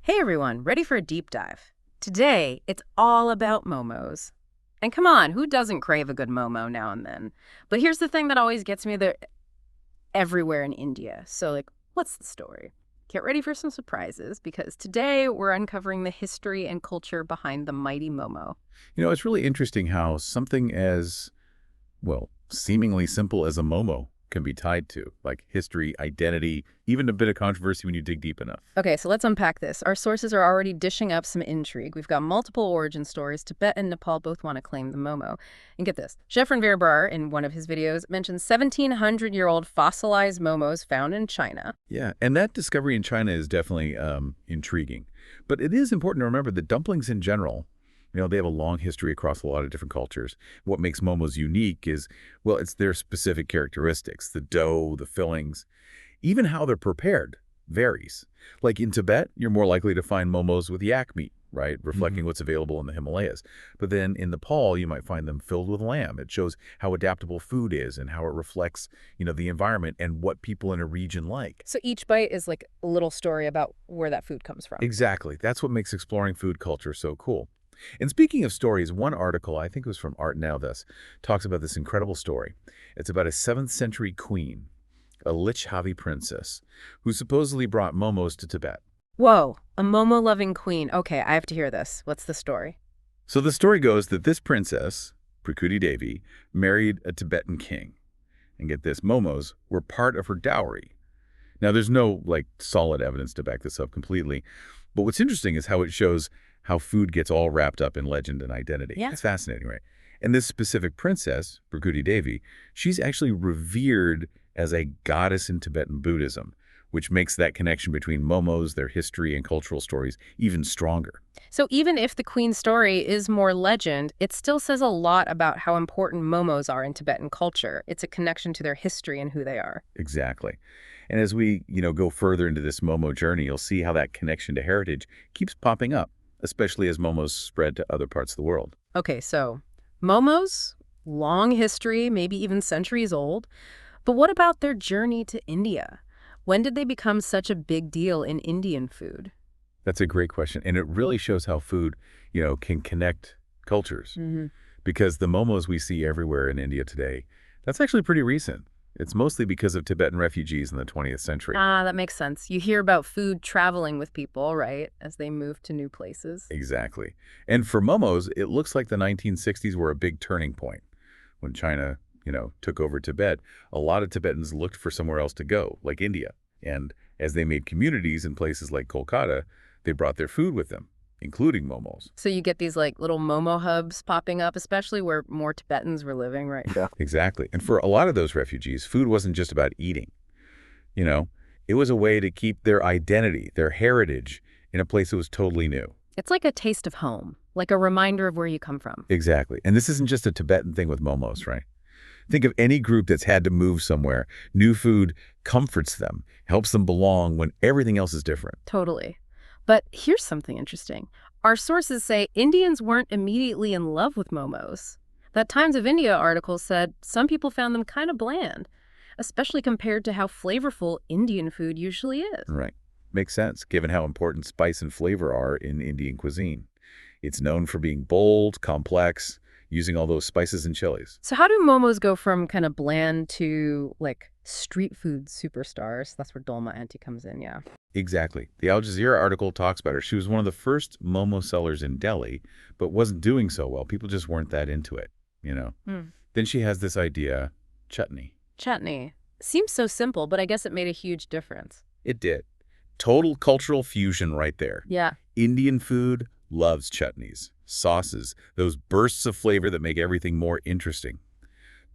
Hey everyone, ready for a deep dive? Today, it's all about momos. And come on, who doesn't crave a good momo now and then? But here's the thing that always gets me: they're everywhere in India. So, what's the story? Get ready for some surprises because today we're uncovering the history and culture behind the mighty momo. It's really interesting how something as, well, seemingly simple as a momo can be tied to, like history, identity, even a bit of controversy when you dig deep enough. Okay, so let's unpack this. Our sources are already dishing up some intrigue. We've got multiple origin stories. Tibet and Nepal both want to claim the momo. And get this, Jeffrey Verbar, in one of his videos, mentions 1,700-year-old fossilized momos found in China. Yeah, and that discovery in China is definitely intriguing. But it is important to remember that dumplings in general, they have a long history across a lot of different cultures. What makes momos unique is, well, it's their specific characteristics, the dough, the fillings, even how they're prepared varies. Like in Tibet, you're more likely to find momos with yak meat, right, reflecting what's available in the Himalayas. But then in Nepal, you might find them filled with lamb. It shows how adaptable food is and how it reflects, the environment and what people in a region like. So each bite is like a little story about where that food comes from. Exactly. That's what makes exploring food culture so cool. And speaking of stories, one article, I think it was from Art Now This, talks about this incredible story. It's about a 7th century queen, a Lichhavi princess, who supposedly brought momos to Tibet. Whoa, a momo-loving queen. Okay, I have to hear this. What's the story? So the story goes that this princess, Bhrikuti Devi, married a Tibetan king. And get this, momos were part of her dowry. Now, there's no, solid evidence to back this up completely. But what's interesting is how it shows how food gets all wrapped up in legend and identity. Yeah. It's fascinating, right? And this specific princess, Bhrikuti Devi, she's actually revered as a goddess in Tibetan Buddhism, which makes that connection between momos, their history, and cultural stories even stronger. So even if the queen's story is more legend, it still says a lot about how important momos are in Tibetan culture. It's a connection to their history and who they are. Exactly. And as we, go further into this momo journey, you'll see how that connection to heritage keeps popping up, especially as momos spread to other parts of the world. Okay, so momos, long history, maybe even centuries old. But what about their journey to India? When did they become such a big deal in Indian food? That's a great question. And it really shows how food, can connect cultures. Because the momos we see everywhere in India today, that's actually pretty recent. It's mostly because of Tibetan refugees in the 20th century. Ah, that makes sense. You hear about food traveling with people, right, as they move to new places. Exactly. And for momos, it looks like the 1960s were a big turning point. When China, took over Tibet, a lot of Tibetans looked for somewhere else to go, like India. And as they made communities in places like Kolkata, they brought their food with them, including momos. So you get these little momo hubs popping up, especially where more Tibetans were living, right? Yeah. Exactly. And for a lot of those refugees, food wasn't just about eating. It was a way to keep their identity, their heritage, in a place that was totally new. It's like a taste of home, like a reminder of where you come from. Exactly. And this isn't just a Tibetan thing with momos, right? Think of any group that's had to move somewhere. New food comforts them, helps them belong when everything else is different. Totally. But here's something interesting. Our sources say Indians weren't immediately in love with momos. That Times of India article said some people found them kind of bland, especially compared to how flavorful Indian food usually is. Right. Makes sense, given how important spice and flavor are in Indian cuisine. It's known for being bold, complex, using all those spices and chilies. So how do momos go from kind of bland to, street food superstars? That's where Dolma Auntie comes in, yeah. Exactly. The Al Jazeera article talks about her. She was one of the first momo sellers in Delhi, but wasn't doing so well. People just weren't that into it, Then she has this idea, chutney. Chutney. Seems so simple, but I guess it made a huge difference. It did. Total cultural fusion right there. Yeah. Indian food loves chutneys, sauces, those bursts of flavor that make everything more interesting.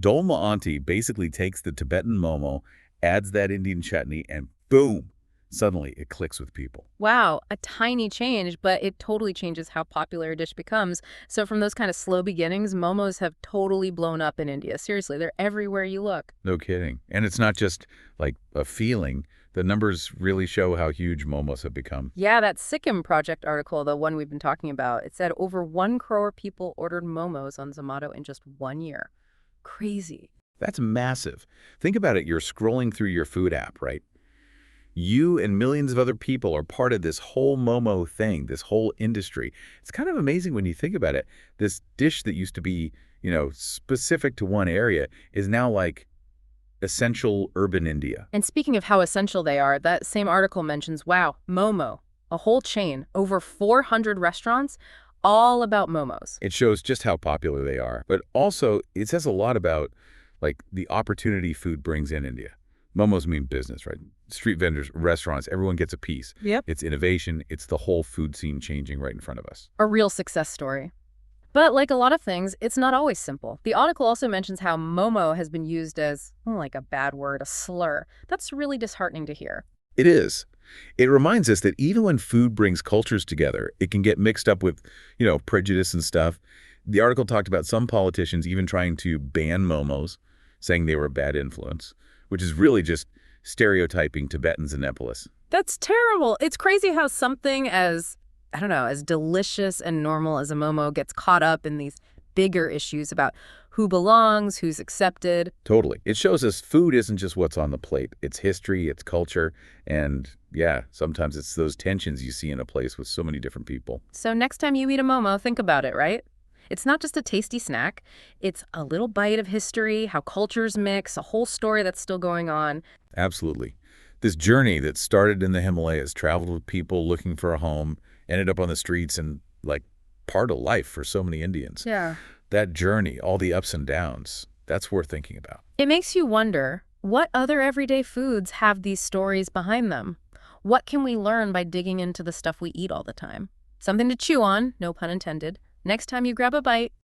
Dolma Auntie basically takes the Tibetan momo, adds that Indian chutney, and boom, suddenly it clicks with people. Wow, a tiny change, but it totally changes how popular a dish becomes. So from those kind of slow beginnings, momos have totally blown up in India. Seriously, they're everywhere you look. No kidding. And it's not just like a feeling. The numbers really show how huge momos have become. Yeah, that Sikkim project article, the one we've been talking about, it said over 1 crore people ordered momos on Zomato in just 1 year. Crazy. That's massive. Think about it. You're scrolling through your food app, right? You and millions of other people are part of this whole momo thing, this whole industry. It's kind of amazing when you think about it. This dish that used to be, specific to one area is now like essential urban India. And speaking of how essential they are, that same article mentions, wow, Momo, a whole chain, over 400 restaurants, all about momos. It shows just how popular they are. But also, it says a lot about like the opportunity food brings in India. Momos mean business, right? Street vendors, restaurants, everyone gets a piece. Yep. It's innovation. It's the whole food scene changing right in front of us. A real success story. But like a lot of things, it's not always simple. The article also mentions how momo has been used as, like a bad word, a slur. That's really disheartening to hear. It is. It reminds us that even when food brings cultures together, it can get mixed up with, prejudice and stuff. The article talked about some politicians even trying to ban momos, saying they were a bad influence, which is really just stereotyping Tibetans and Nepalese. That's terrible. It's crazy how something as, I don't know, as delicious and normal as a momo gets caught up in these bigger issues about who belongs, who's accepted. Totally. It shows us food isn't just what's on the plate. It's history, it's culture, and yeah, sometimes it's those tensions you see in a place with so many different people. So next time you eat a momo, think about it, right? It's not just a tasty snack. It's a little bite of history, how cultures mix, a whole story that's still going on. Absolutely. This journey that started in the Himalayas, traveled with people looking for a home, ended up on the streets and like part of life for so many Indians. Yeah. That journey, all the ups and downs, that's worth thinking about. It makes you wonder, what other everyday foods have these stories behind them? What can we learn by digging into the stuff we eat all the time? Something to chew on, no pun intended, next time you grab a bite.